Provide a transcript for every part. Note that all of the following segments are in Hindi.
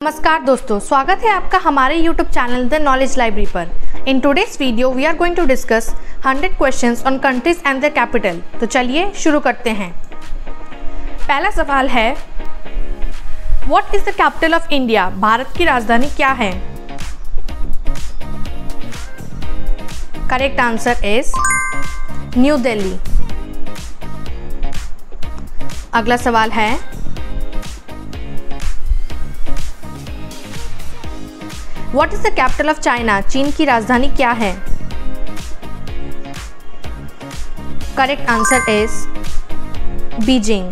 नमस्कार दोस्तों, स्वागत है आपका हमारे YouTube channel the knowledge library पर। In today's video we are going to discuss 100 questions on countries and the capital. तो चलिए शुरू करते हैं। पहला सवाल है, what is the capital of India? Bharat की राजधानी क्या है? Correct answer is New Delhi. अगला सवाल है, What is the capital of China? चीन की राजधानी क्या है? Correct answer is Beijing.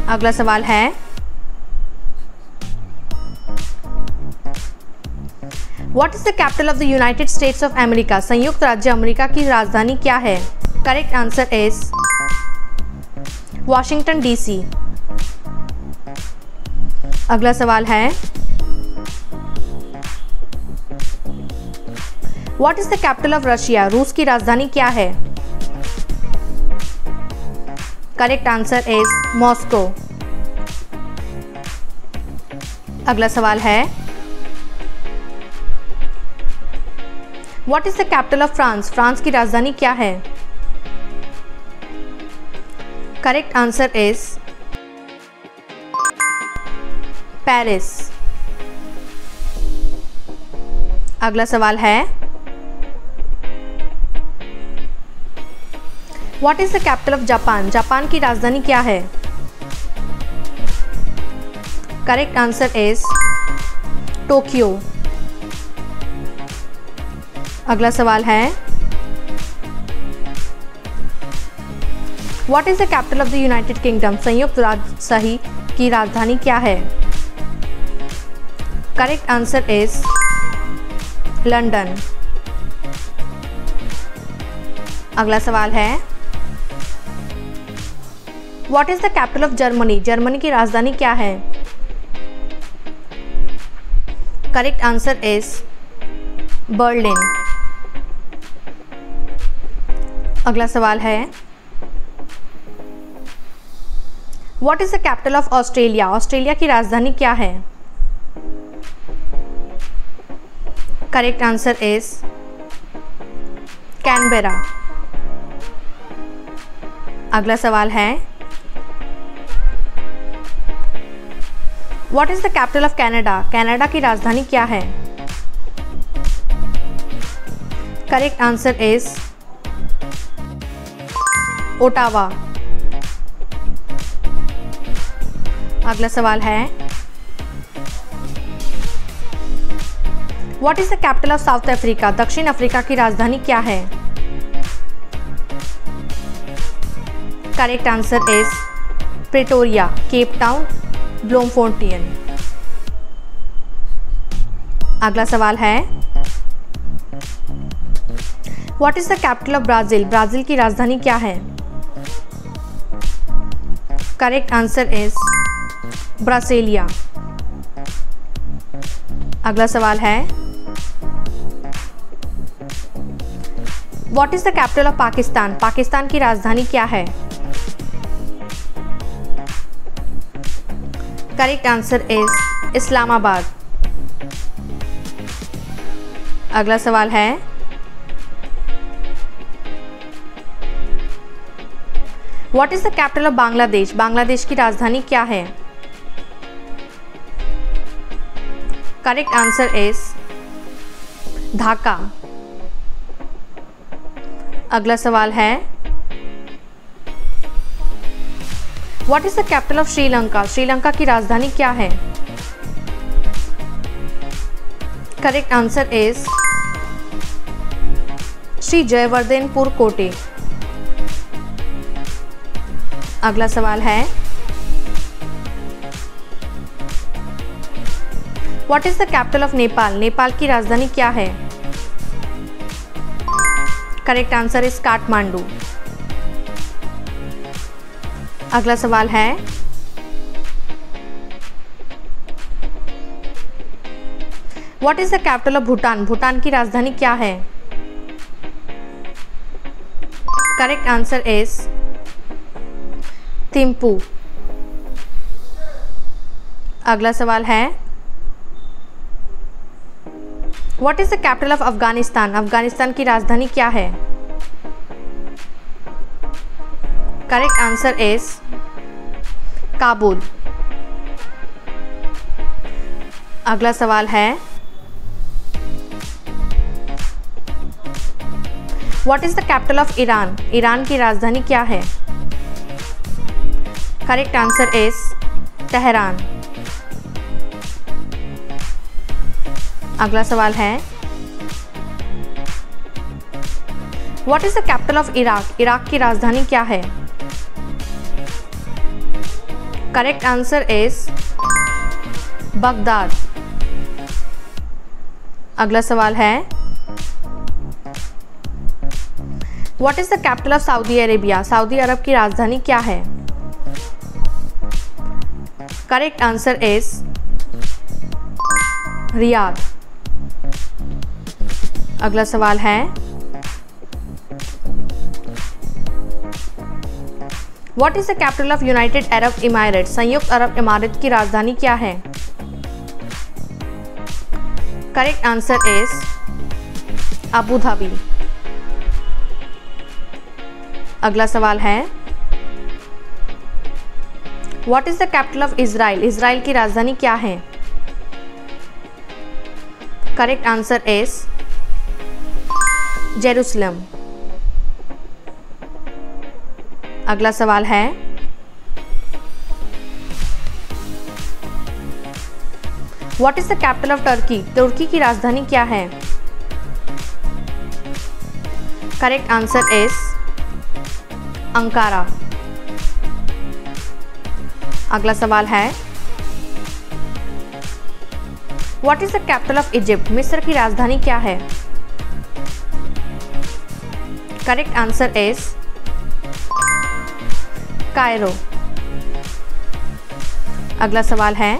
अगला सवाल है, What is the capital of the United States of America? संयुक्त राज्य अमेरिका की राजधानी क्या है? Correct answer is Washington DC. अगला सवाल है, What is the capital of Russia? रूस की राजधानी क्या है? Correct answer is Moscow. अगला सवाल है, What is the capital of France? France की राजधानी क्या है? Correct answer is Paris. अगला सवाल है, What is the capital of Japan? Japan की राजधानी क्या है? Correct answer is Tokyo. अगला सवाल है, What is the capital of the United Kingdom? संयुक्त राज्य संघ की राजधानी क्या है? Correct answer is London. अगला सवाल है, What is the capital of Germany? Germany की राजधानी क्या है? Correct answer is Berlin. अगला सवाल है, What is the capital of Australia? Australia की राजधानी क्या है? Correct answer is Canberra. अगला सवाल है, What is the capital of Canada? Canada की राजधानी क्या है? Correct answer is Ottawa. अगला सवाल है, What is the capital of South Africa? दक्षिण अफ्रीका की राजधानी क्या है? Correct answer is Pretoria, Cape Town, Bloemfontein. अगला सवाल है, What is the capital of Brazil? Brazil की राजधानी क्या है? Correct answer is Brasilia. अगला सवाल है, What is the capital of Pakistan? Pakistan की राजधानी क्या है? Correct answer is Islamabad. अगला सवाल है, What is the capital of Bangladesh? Bangladesh की राजधानी क्या है? Correct answer is Dhaka. अगला सवाल है, What is the capital of Sri Lanka? Sri Lanka की राजधानी क्या है? करेक्ट आंसर इज श्री जयवर्धनपुर कोटे। अगला सवाल है, What is the capital of Nepal? Nepal की राजधानी क्या है? Correct answer is Kathmandu. अगला सवाल है, What is the capital of Bhutan? Bhutan की राजधानी क्या है? Correct answer is Thimphu. अगला सवाल है what is the capital of Afghanistan? Afghanistan की राजधानी क्या है? Correct answer is Kabul. अगला सवाल है what is the capital of Iran? Iran की राजधानी क्या है? Correct answer is Tehran. अगला सवाल है what is the capital of Iraq? Iraq की राजधानी क्या है? Correct answer is Baghdad. अगला सवाल है what is the capital of Saudi Arabia? Saudi Arab की राजधानी क्या है? Correct answer is Riyadh. अगला सवाल है what is the capital of United Arab Emirates? संयुक्त अरब इमारात की राजधानी क्या है? Correct answer is Abu Dhabi. अगला सवाल है what is the capital of Israel? Israel की राजधानी क्या है? Correct answer is Jerusalem. अगला सवाल है what is the capital of Turkey? तुर्की की राजधानी क्या है? Correct answer is Ankara. अगला सवाल है what is the capital of Egypt? मिस्र की राजधानी क्या है? Correct answer is Cairo. अगला सवाल है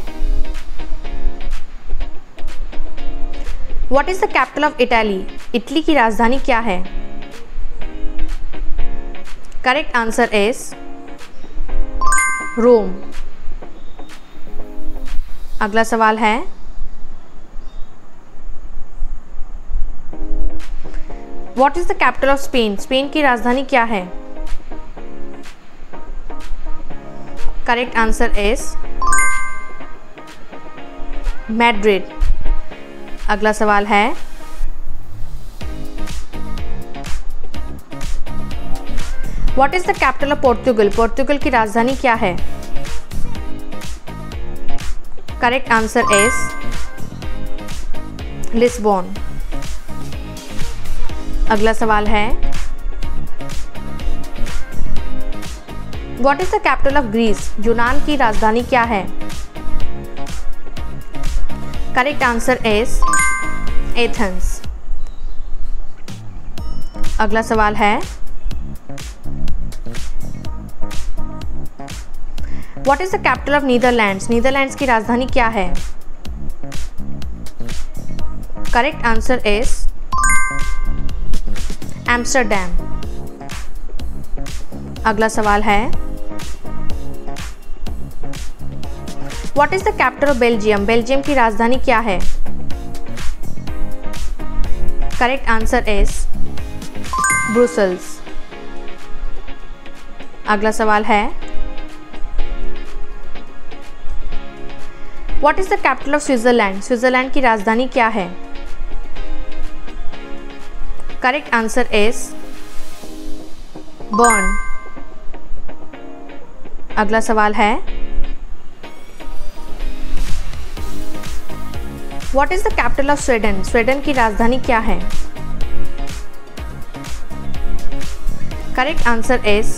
what is the capital of Italy? Italy की राजधानी क्या है? करेक्ट आंसर इज रोम। अगला सवाल है what is the capital of Spain? Spain की राजधानी क्या है? Correct answer is Madrid. अगला सवाल है what is the capital of Portugal? Portugal की राजधानी क्या है? Correct answer is Lisbon. अगला सवाल है what is the capital of Greece? यूनान की राजधानी क्या है? Correct answer is Athens. अगला सवाल है what is the capital of Netherlands? Netherlands की राजधानी क्या है? Correct answer is Amsterdam. अगला सवाल है what is the capital of Belgium? Belgium की राजधानी क्या है? Correct answer is Brussels. अगला सवाल है what is the capital of Switzerland? Switzerland की राजधानी क्या है? Correct answer is burn. अगला सवाल है what is the capital of Sweden? Sweden की राजधानी क्या है? Correct answer is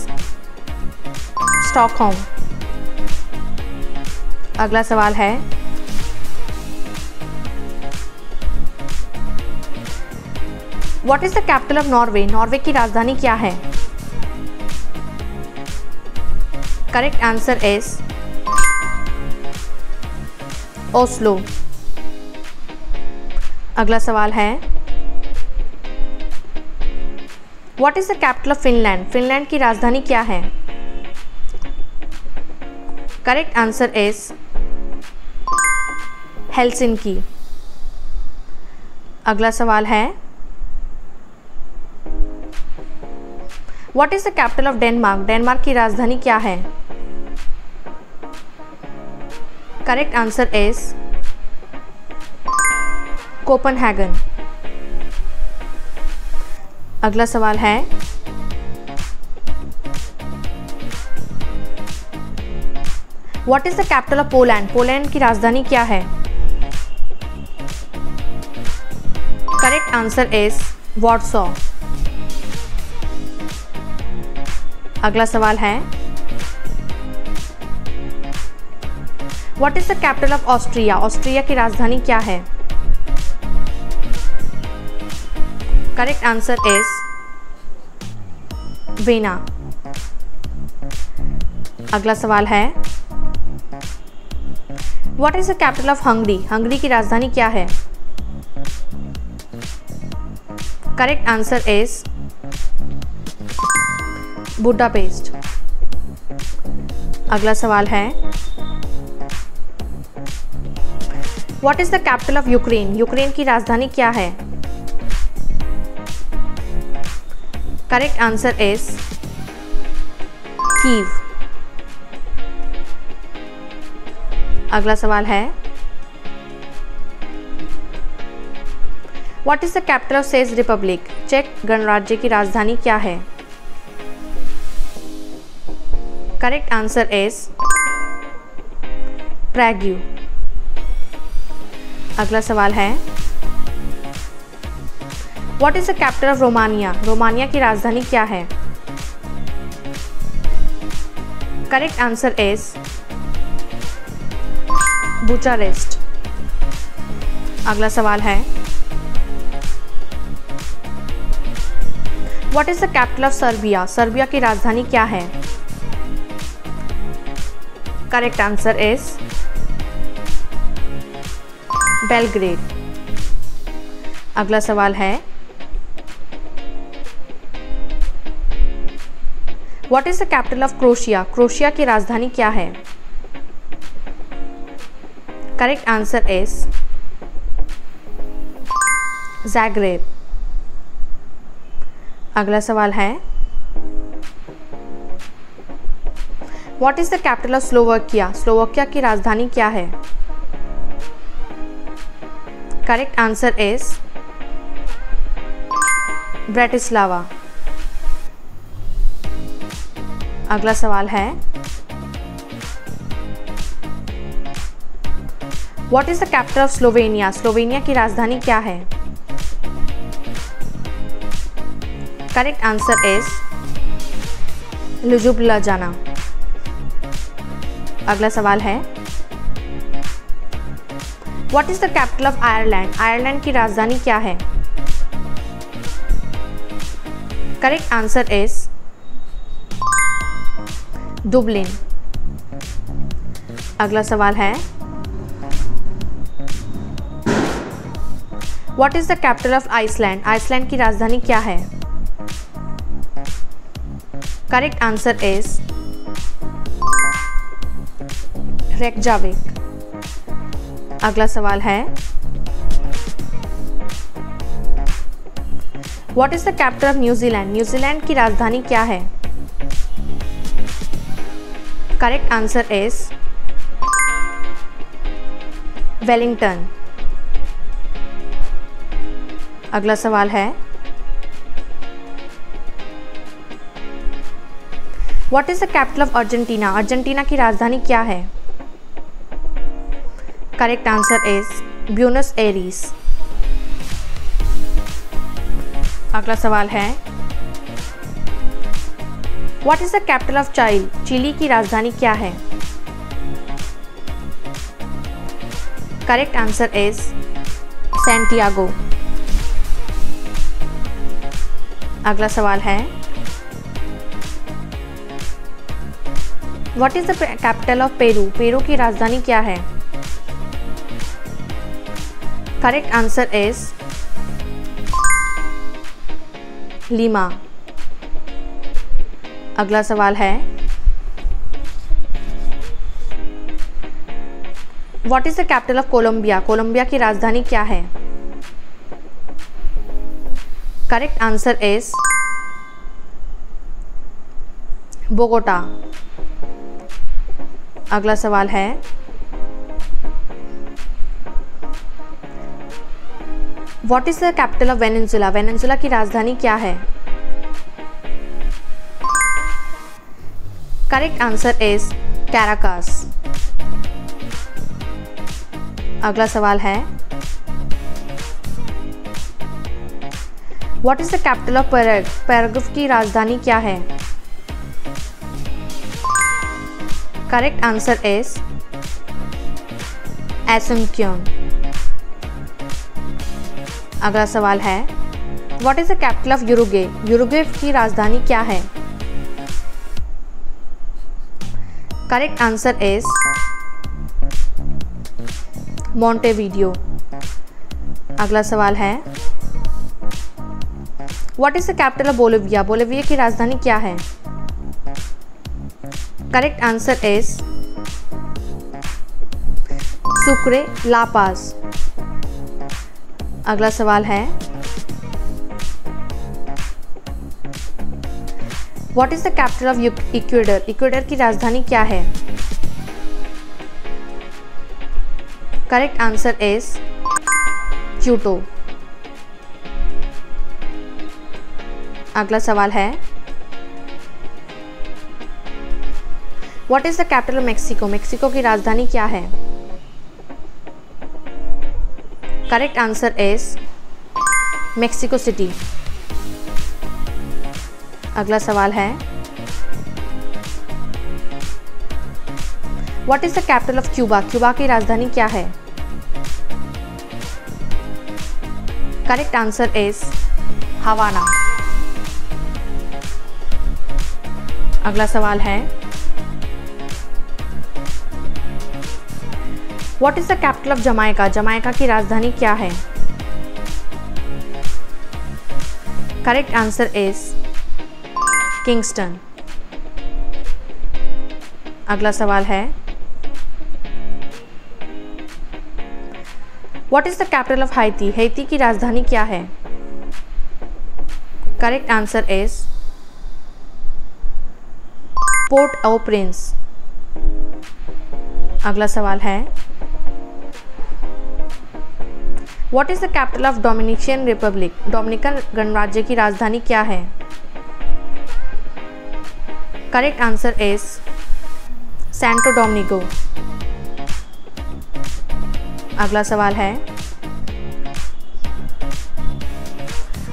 Stockholm. अगला सवाल है what is the capital of Norway? Norway की राजधानी क्या है? Correct answer is Oslo. अगला सवाल है what is the capital of Finland? Finland की राजधानी क्या है? Correct answer is Helsinki. अगला सवाल है what is the capital of Denmark? Denmark की राजधानी क्या है? Correct answer is Copenhagen. अगला सवाल है what is the capital of Poland? Poland की राजधानी क्या है? Correct answer is Warsaw. अगला सवाल है what is the capital of Austria? Austria की राजधानी क्या है? Correct answer is Veena. अगला सवाल है what is the capital of Hungary? Hungary की राजधानी क्या है? Correct answer is Budapest. अगला सवाल है what is the capital of Ukraine? Ukraine की राजधानी क्या है? Correct answer is Kyiv. अगला सवाल है what is the capital of चेक रिपब्लिक? चेक गणराज्य की राजधानी क्या है? Correct answer is Prague. अगला सवाल है what is the capital of Romania? Romania की राजधानी क्या है? Correct answer is Bucharest. अगला सवाल है what is the capital of Serbia? Serbia की राजधानी क्या है? Correct answer is Belgrade. अगला सवाल है what is the capital of Croatia? Croatia की राजधानी क्या है? Correct answer is Zagreb. अगला सवाल है what is the capital of Slovakia? Slovakia की राजधानी क्या है? Correct answer is Bratislava. अगला सवाल है what is the capital of Slovenia? Slovenia की राजधानी क्या है? Correct answer is ljubljana। अगला सवाल है what is the capital of Ireland? Ireland की राजधानी क्या है? Correct answer is Dublin. अगला सवाल है what is the capital of Iceland? Iceland की राजधानी क्या है? Correct answer is Reykjavik. अगला सवाल है what is the capital of New Zealand? New Zealand की राजधानी क्या है? Correct answer is Wellington. अगला सवाल है what is the capital of Argentina? Argentina की राजधानी क्या है? Correct answer is Buenos Aires. अगला सवाल है what is the capital of Chile? Chile की राजधानी क्या है? Correct answer is Santiago. अगला सवाल है what is the capital of Peru? Peru की राजधानी क्या है? Correct answer is Lima. अगला सवाल है what is the capital of Colombia? Colombia की राजधानी क्या है? Correct answer is Bogota. अगला सवाल है, what is the capital of Venezuela? Venezuela की राजधानी क्या है? Correct answer is Caracas. अगला सवाल है, what is the capital of Peru? Peru की राजधानी क्या है? Correct answer is एसुनक्योन। अगला सवाल है, what is the capital of Uruguay? Uruguay की राजधानी क्या है? Correct answer is Montevideo. अगला सवाल है, what is the capital of Bolivia? Bolivia की राजधानी क्या है? करेक्ट आंसर इज सुक्रे ला पाज। अगला सवाल है, what is the capital of Ecuador? Ecuador की राजधानी क्या है? Correct answer is Quito. अगला सवाल है, what is the capital of Mexico? Mexico की राजधानी क्या है? Correct answer is Mexico City. अगला सवाल है, what is the capital of Cuba? Cuba की राजधानी क्या है? Correct answer is Havana. अगला सवाल है, what is the capital of Jamaica? Jamaica की राजधानी क्या है? Correct answer is Kingston. अगला सवाल है, what is the capital of Haiti? Haiti की राजधानी क्या है? Correct answer is Port au Prince. अगला सवाल है, what is the capital of Dominican Republic? Dominican गणराज्य की राजधानी क्या है? Correct answer is Santo Domingo. अगला सवाल है,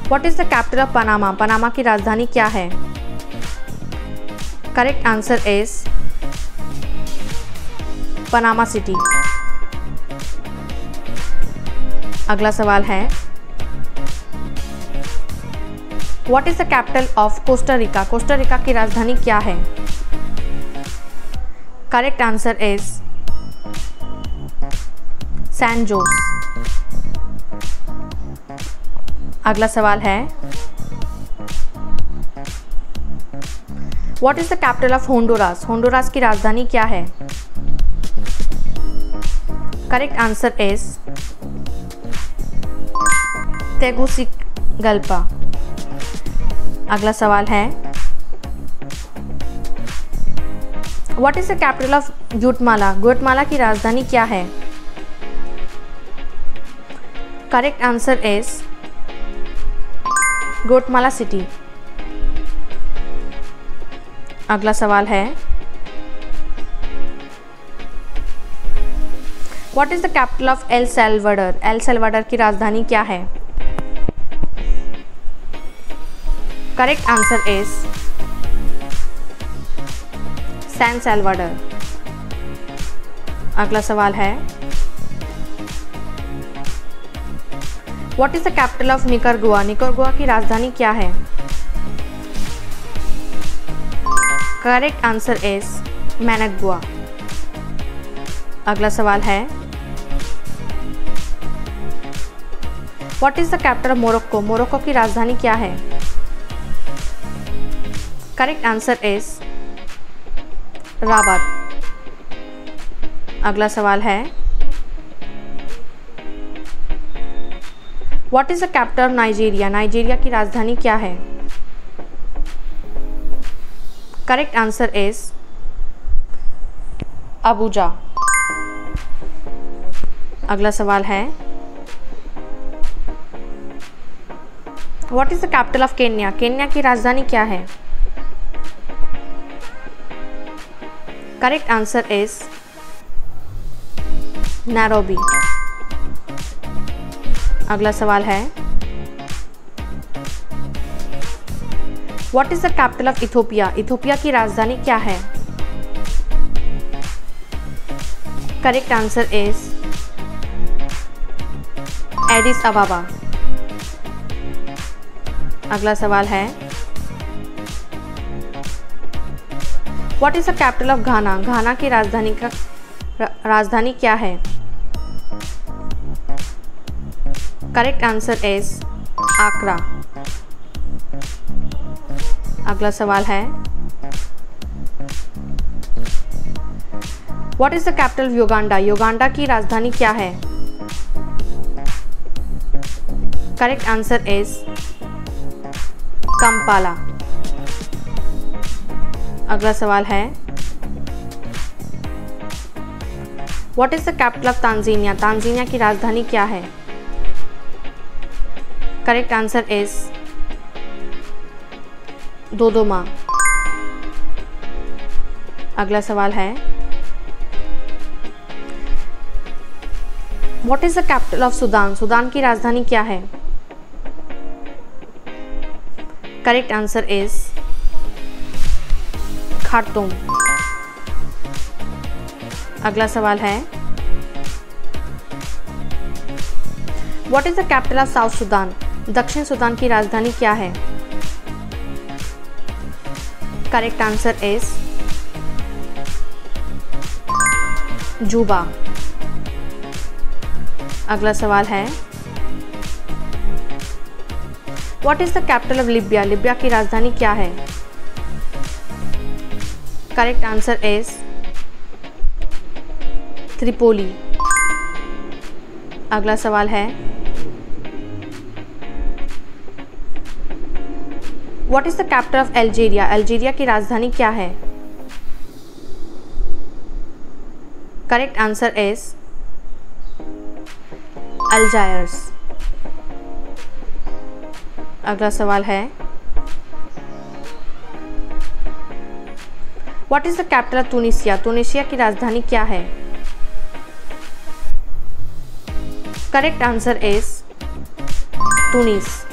what is the capital of Panama? Panama की राजधानी क्या है? Correct answer is Panama City. अगला सवाल है, what is the capital of Costa Rica? Costa Rica की राजधानी क्या है? Correct answer is San Jose. अगला सवाल है, what is the capital of Honduras? Honduras की राजधानी क्या है? Correct answer is Tegucigalpa. अगला सवाल है, what is the capital of Guatemala? Guatemala की राजधानी क्या है? Correct answer is Guatemala City. अगला सवाल है, what is the capital of El Salvador? El Salvador की राजधानी क्या है? Correct answer is San Salvador. अगला सवाल है, what is the capital of Nicaragua? Nicaragua की राजधानी क्या है? Correct answer is Managua. अगला सवाल है, what is the capital of Morocco? Morocco की राजधानी क्या है? Correct answer is Rabat. अगला सवाल है, what is the capital of Nigeria? Nigeria की राजधानी क्या है? Correct answer is Abuja. अगला सवाल है, what is the capital of Kenya? Kenya की राजधानी क्या है? Correct answer is Nairobi. अगला सवाल है, what is the capital of Ethiopia? Ethiopia की राजधानी क्या है? Correct answer is Addis Ababa. अगला सवाल है, what is the capital of Ghana? Ghana की राजधानी क्या है? Correct answer is Accra. अगला सवाल है, what is the capital of Uganda? Uganda की राजधानी क्या है? Correct answer is Kampala. अगला सवाल है, what is the capital of Tanzania? Tanzania की राजधानी क्या है? Correct answer is Dodoma. अगला सवाल है, what is the capital of Sudan? Sudan की राजधानी क्या है? Correct answer is Khartoum. अगला सवाल है, what is the capital of South Sudan? दक्षिण सूडान की राजधानी क्या है? Correct answer is Juba. अगला सवाल है, what is the capital of Libya? Libya की राजधानी क्या है? Correct answer is Tripoli. अगला सवाल है, what is the capital of Algeria? Algeria की राजधानी क्या है? Correct answer is Algiers. अगला सवाल है, what is the capital of Tunisia? Tunisia की राजधानी क्या है? Correct answer is Tunis.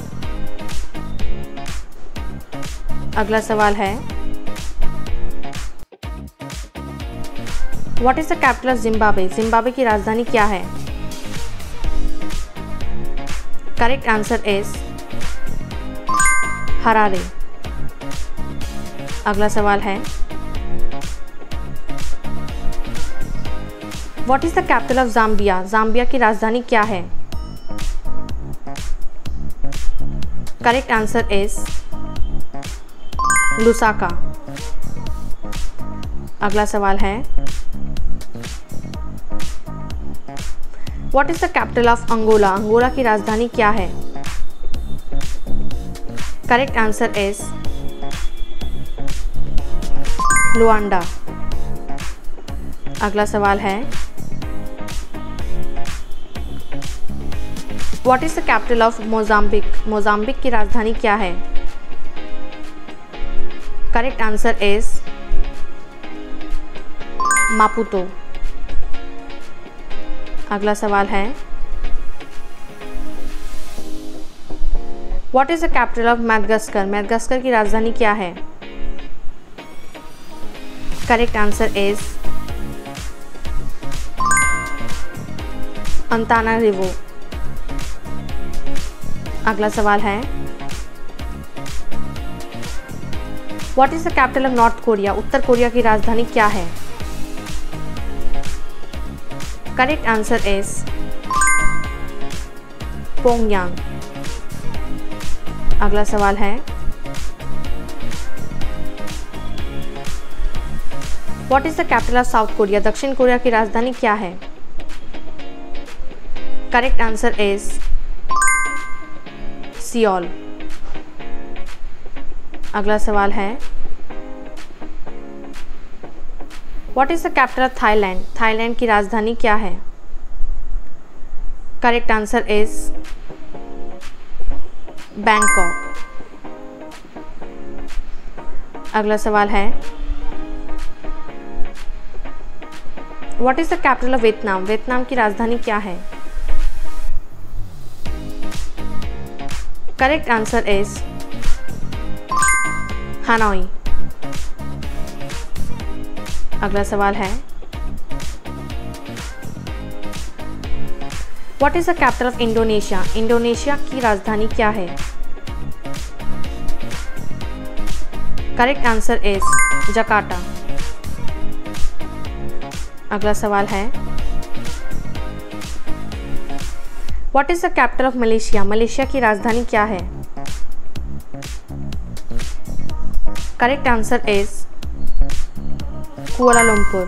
अगला सवाल है, what is the capital of Zimbabwe? Zimbabwe की राजधानी क्या है? Correct answer is Harare. अगला सवाल है, what is the capital of Zambia? Zambia की राजधानी क्या है? Correct answer is Lusaka. अगला सवाल है, what is the capital of Angola? Angola की राजधानी क्या है? Correct answer is Luanda. अगला सवाल है, what is the capital of Mozambique? Mozambique की राजधानी क्या है? Correct answer is Maputo. अगला सवाल है, what is the capital of Madagascar? Madagascar की राजधानी क्या है? Correct answer is Antananarivo. अगला सवाल है, what is the capital of North Korea? उत्तर कोरिया की राजधानी क्या है? Correct answer is Pyongyang. अगला सवाल है, what is the capital of South Korea? दक्षिण कोरिया की राजधानी क्या है? Correct answer is Seoul. अगला सवाल है what is the capital of Thailand? Thailand की राजधानी क्या है? Correct answer is Bangkok. अगला सवाल है what is the capital of Vietnam? Vietnam की राजधानी क्या है? Correct answer is Hanoi. अगला सवाल है what is the capital of Indonesia? Indonesia की राजधानी क्या है? Correct answer is Jakarta. अगला सवाल है what is the capital of Malaysia? Malaysia की राजधानी क्या है? Correct answer is Kuala Lumpur.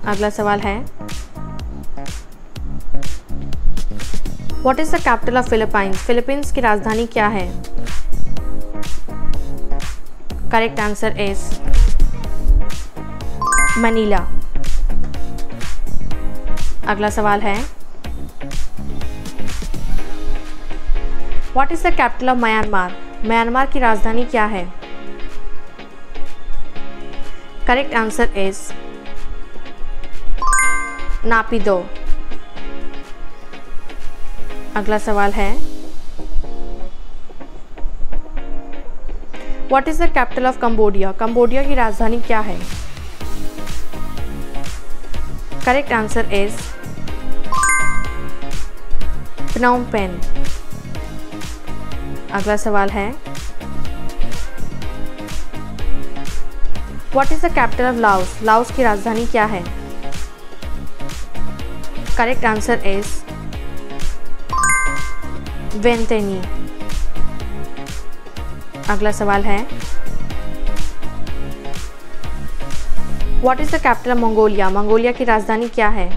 अगला सवाल है what is the capital of Philippines? Philippines की राजधानी क्या है? Correct answer is Manila. अगला सवाल है what is the capital of Myanmar? Myanmar की राजधानी क्या है? Correct answer is Naypyidaw. अगला सवाल है what is the capital of Cambodia? Cambodia की राजधानी क्या है? Correct answer is Phnom Penh. अगला सवाल है what is the capital of Laos? Laos की राजधानी क्या है? Correct answer is Vientiane. अगला सवाल है what is the capital of Mongolia? Mongolia की राजधानी क्या है?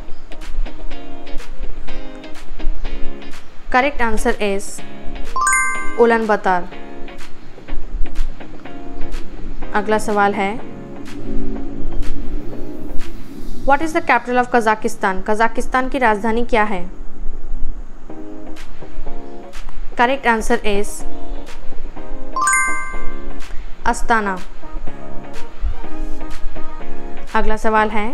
Correct answer is Ulaanbaatar. अगला सवाल है what is the capital of Kazakhstan? Kazakhstan की राजधानी क्या है? Correct answer is Astana. अगला सवाल है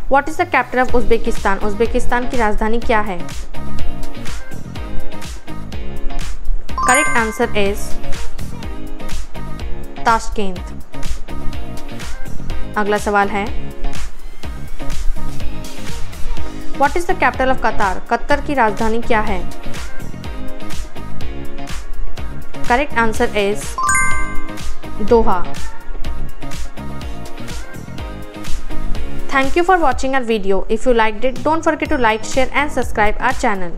what is the capital of Uzbekistan? Uzbekistan की राजधानी क्या है? Correct answer is Tashkent. अगला सवाल है what is the capital of Qatar? Qatar की राजधानी क्या है? Correct answer is Doha. Thank you for watching our video. If you liked it, don't forget to like, share and subscribe our channel.